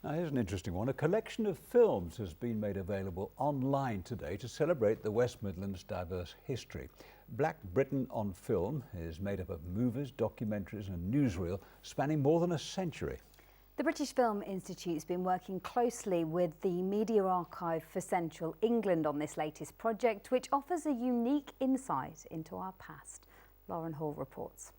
Now, here's an interesting one. A collection of films has been made available online today to celebrate the West Midlands' diverse history. Black Britain on Film is made up of movies, documentaries and newsreel spanning more than a century. The British Film Institute's been working closely with the Media Archive for Central England on this latest project, which offers a unique insight into our past. Lauren Hall reports.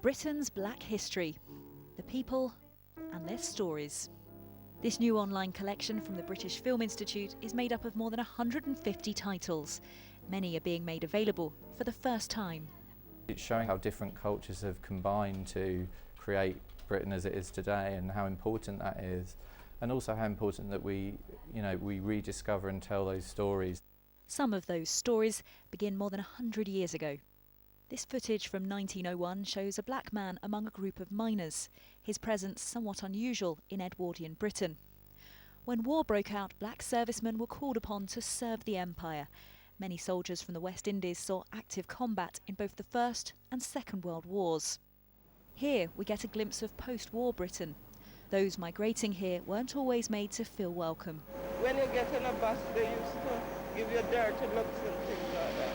Britain's Black History, the people and their stories. This new online collection from the British Film Institute is made up of more than 150 titles. Many are being made available for the first time. It's showing how different cultures have combined to create Britain as it is today and how important that is, and also how important that we rediscover and tell those stories. Some of those stories begin more than 100 years ago. This footage from 1901 shows a black man among a group of miners, his presence somewhat unusual in Edwardian Britain. When war broke out, black servicemen were called upon to serve the Empire. Many soldiers from the West Indies saw active combat in both the First and Second World Wars. Here we get a glimpse of post-war Britain. Those migrating here weren't always made to feel welcome. When you get on a bus, they used to give you dirty looks and things like that.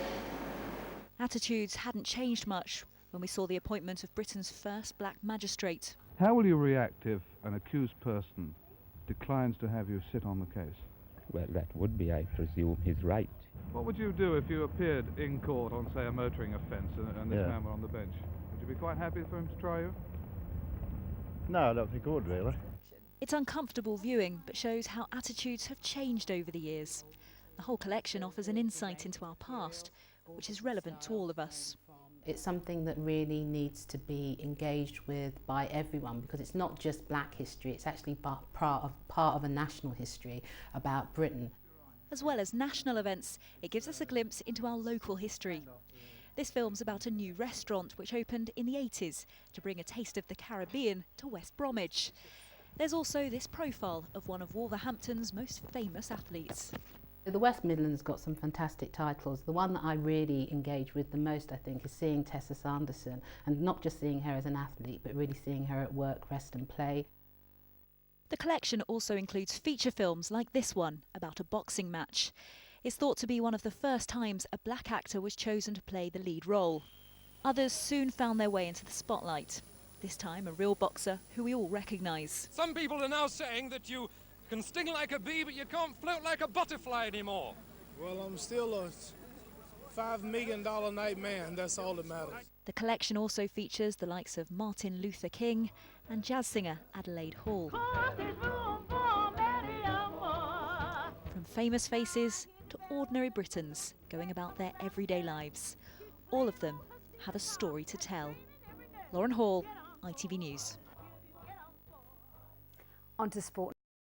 Attitudes hadn't changed much when we saw the appointment of Britain's first black magistrate. How will you react if an accused person declines to have you sit on the case? Well, that would be, I presume, his right. What would you do if you appeared in court on, say, a motoring offence and this man were on the bench? Would you be quite happy for him to try you? No, I don't think I would, really. It's uncomfortable viewing, but shows how attitudes have changed over the years. The whole collection offers an insight into our past, which is relevant to all of us. It's something that really needs to be engaged with by everyone, because it's not just black history, it's actually part of a national history about Britain. As well as national events, it gives us a glimpse into our local history. This film's about a new restaurant which opened in the 80s to bring a taste of the Caribbean to West Bromwich. There's also this profile of one of Wolverhampton's most famous athletes. The West Midlands got some fantastic titles. The one that I really engage with the most, I think, is seeing Tessa Sanderson, and not just seeing her as an athlete, but really seeing her at work, rest and play. The collection also includes feature films like this one, about a boxing match. It's thought to be one of the first times a black actor was chosen to play the lead role. Others soon found their way into the spotlight. This time a real boxer who we all recognise. Some people are now saying that you can sting like a bee, but you can't float like a butterfly anymore. Well, I'm still a $5 million a night man, that's all that matters. The collection also features the likes of Martin Luther King and jazz singer Adelaide Hall. From famous faces to ordinary Britons going about their everyday lives, all of them have a story to tell. Lauren Hall, ITV News. On to sport.